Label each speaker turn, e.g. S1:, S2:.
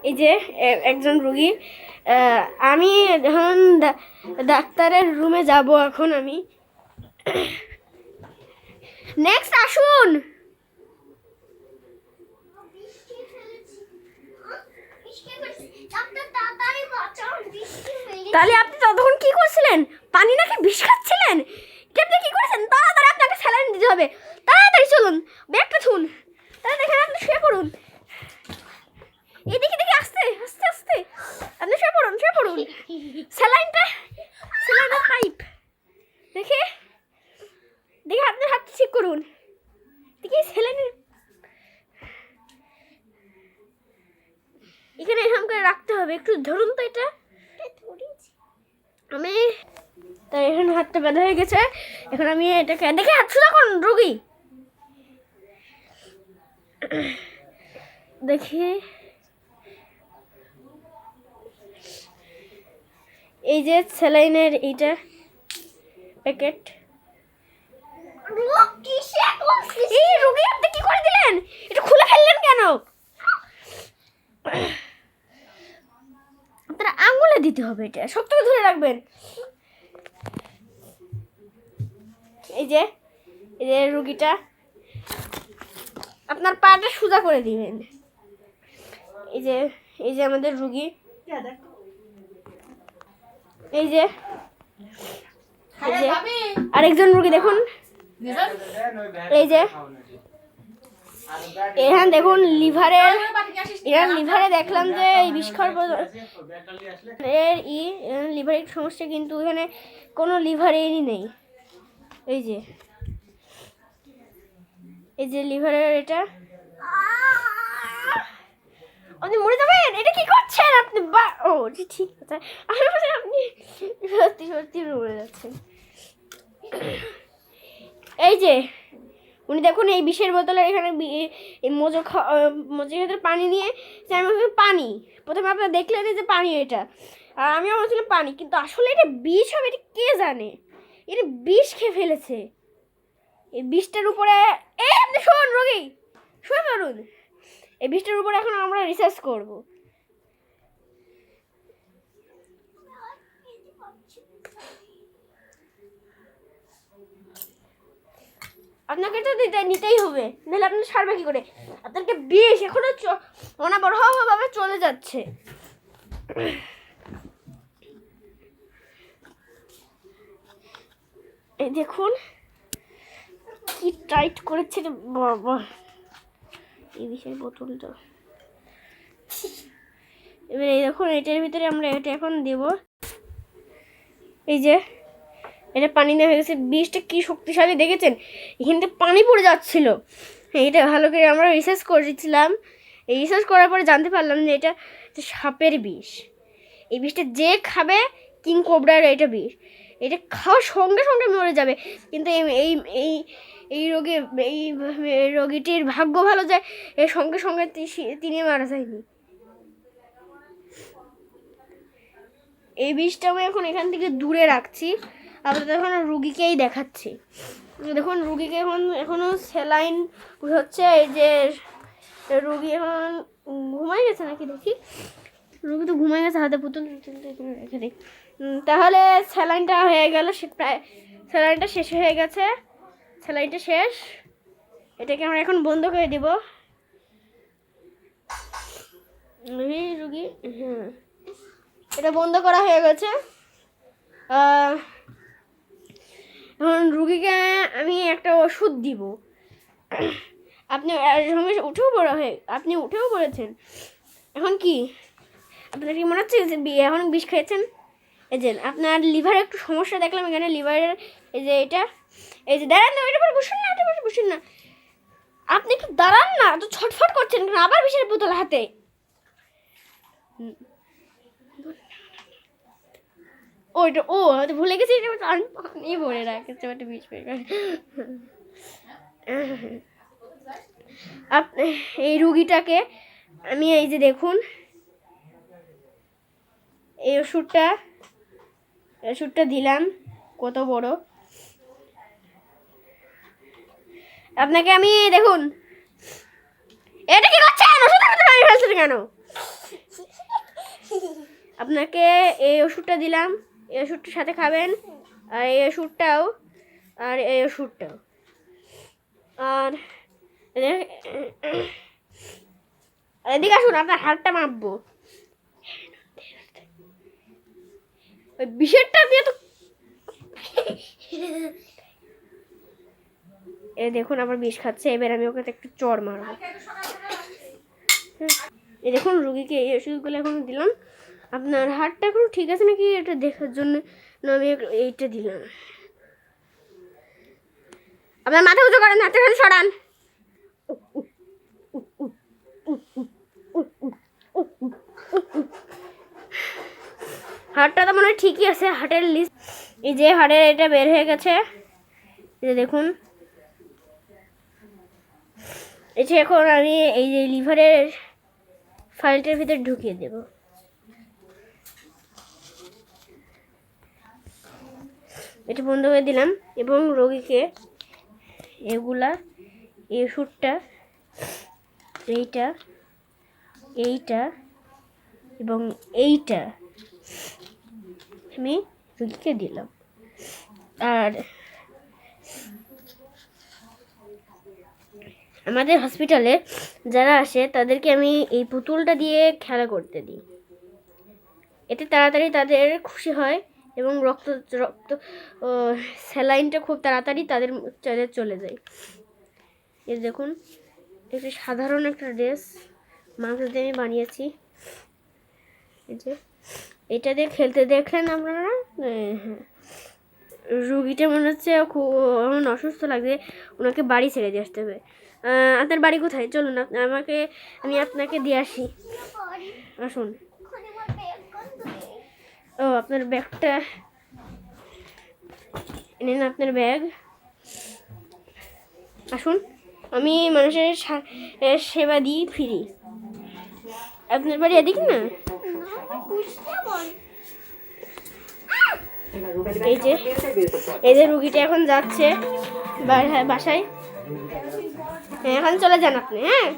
S1: এই যে একজন রোগী, আমি এখন ডাক্তারের রুমে যাব। এখন আমি নেক্সট আসুন। তাহলে আপনি ততক্ষণ কি করছিলেন? পানি নাকি বিষ খাচ্ছিলেন? আপনি কি করেছেন? তাড়াতাড়ি আপনাকে স্যালাইন দিতে হবে। তাড়াতাড়ি চলুন, ব্যাগটা থুন, তাড়াতাড়ি এখানে আপনি শুয়ে পড়ুন। এদিকে দেখে আস্তে আস্তে আস্তে আপনি শুয়ে পড়ুন, শুয়ে পড়ুন। স্যালাইনের পাইপ দেখে দেখে আপনার হাতটা ঠিক করুন। দেখি স্যালাইনের এখানে এরকম করে রাখতে হবে। একটু ধরুন তো এটা। আমি তাই এখন হাতটা বাঁধা হয়ে গেছে। এখন আমি এটাকে দেখে হাত শুধু করুন রোগী দেখি। এই যে স্যালাইনের এইটা প্যাকেট। এই রোগী আপনি কি করে দিলেন? এটা খুলে ফেললেন কেন? আপনারা আঙুলে দিতে হবে, এটা শক্ত করে ধরে রাখবেন। এই যে রোগীটা আপনার পাটা সোজা করে দিবেন। এই যে আমাদের রোগী, এই যে আরেকজন রোগী দেখুন। এই যে এখানে দেখুন লিভারে দেখলাম যে এই বিষ খাওয়ার লিভারের সমস্যা, কিন্তু এখানে কোনো লিভারেরই নেই। এই যে লিভারের এটা। আপনি মরে যাবেন, এটা কি করছেন আপনি? ও ঠিক আছে, আপনি সত্যি সত্যি মরে যাচ্ছেন। এই যে উনি দেখুন এই বিষের বোতলের এখানে মজের ভেতরে পানি নিয়ে পানি। প্রথমে আপনারা দেখলেন যে পানি, এটা আর আমিও বলছিলাম পানি, কিন্তু আসলে এটা বিষ হবে। এটা কে জানে? এটা বিষ খেয়ে ফেলেছে। এই বিষটার উপরে আপনি শুনুন রোগী, শুয়ে পড়ুন। এই বিষটার উপরে এখন আমরা রিসার্চ করব। আপনাকে তো নিতেই হবে, নাহলে আপনি সারবে কি করে? আপনাকে বিষ এখনো অনাবরতভাবে চলে যাচ্ছে। এই দেখুন কি টাইট করেছে বাবা এই বিষের বোতলটা। এবার এই দেখুন এটার ভিতরে আমরা এটা এখন দেব। এই যে এটা পানি নেমে গেছে। বিষটা কি শক্তিশালী দেখেছেন? এখান থেকে পানি পড়ে যাচ্ছিল। এটা ভালো করে আমরা রিসার্চ করেছিলাম। এই রিসার্চ করার পরে জানতে পারলাম যে এটা সাপের বিষ। এই বিষটা যে খাবে কিং কোবরার এটা বিষ। এটা খাওয়ার সঙ্গে সঙ্গে মরে যাবে। কিন্তু এই রোগীটির ভাগ্য ভালো যায় এর সঙ্গে সঙ্গে তিনি মারা যায়নি। এই বিষটা আমি এখন এখান থেকে দূরে রাখছি। আপনাদের এখন রুগীকেই দেখাচ্ছি। দেখুন রুগীকে এখনো স্যালাইন হচ্ছে। এই যে রুগী এখন ঘুমাই গেছে নাকি দেখি। রুগী তো ঘুমাই গেছে, হাতে পুতুল রেখে দিই। তাহলে স্যালাইনটা হয়ে গেল, প্রায় স্যালাইনটা শেষ হয়ে গেছে। স্যালাইনটা শেষ। এটাকে আমরা এখন বন্ধ করে দিব। রুগী এটা বন্ধ করা হয়ে গেছে। এখন রুগীকে আমি একটা ওষুধ দিব। আপনি উঠেও পড়েছেন। এখন কি আপনার কি মনে হচ্ছে যে এখন বিষ খেয়েছেন? এই যে আপনার লিভারে একটু সমস্যা দেখলাম এখানে লিভারের। এই যে এটা, এই যে দাঁড়ান না, ওইটা পরে বসুন না। আপনি একটু দাঁড়ান না, তো ছটফট করছেন কেন? আবার বিষের বোতল হাতে। ওইটা ভুলে গেছি, পানি ভরে রাখেছে ওটা বিষ বের করে। এই রুগীটাকে আমি এই যে দেখুন এই ওষুধটা দিলাম কত বড়। আপনাকে আমি দেখুন, এটা কি করছেন? ওষুধের মধ্যে পানি ফেলছেন কেন? আপনাকে এই ওষুধটা দিলাম, এই ওষুধটার সাথে খাবেন, আর এই ওষুধটাও, আর এই ওষুধটাও। আর এদিকে আসুন, আপনার হাতটা মাপবো। ওই বিষেরটা দিয়ে তো এ দেখুন আবার বিষ খাচ্ছে। এবার আমি ওকে একটু চড় মারবো। এই দেখুন রুগীকে এই ওষুধগুলো এখন দিলাম। আপনার হাতটা এখন ঠিক আছে নাকি এটা দেখার জন্য আমি এইটা দিলাম। আপনার মাথা উঁচু করেন, হাতটা খালি সরান। হাড়টা তো মনে হয় ঠিকই আছে, হাটের লিস্ট। এই যে হাড়ের এটা বের হয়ে গেছে, এই যে দেখুন। এই যে এখন আমি এই যে লিভারের ফাইলটার ভিতরে ঢুকিয়ে দেব। এটা বন্ধ করে দিলাম এবং রোগীকে এগুলা, এই ওষুধটা, এইটা, এইটা এবং এইটা আমি রোগীকে দিলাম। আর আমাদের হসপিটালে যারা আসে তাদেরকে আমি এই পুতুলটা দিয়ে খেলা করতে দিই। এতে তাড়াতাড়ি তাদের খুশি হয় এবং রক্ত রক্ত স্যালাইনটা খুব তাড়াতাড়ি তাদের চলে যায়। এই দেখুন, একটি সাধারণ একটা ড্রেস মাংস দিয়ে আমি বানিয়েছি। এই যে এটা দিয়ে খেলতে দেখলেন আপনারা। হ্যাঁ, রুগীটা মনে হচ্ছে খুব অসুস্থ লাগছে, ওনাকে বাড়ি ছেড়ে দিয়ে আসতে হবে। আপনার বাড়ি কোথায়? চলুন আমি আপনাকে দিয়ে আসি। আসুন। ও আপনার ব্যাগটা এনেন, আপনার ব্যাগ। আসুন, আমি মানুষের সেবা দিই ফিরি। আপনার বাড়ি এদিক না? এই যে রুগীটা এখন যাচ্ছে বাসায়। হ্যাঁ, এখন চলে যান আপনি। হ্যাঁ।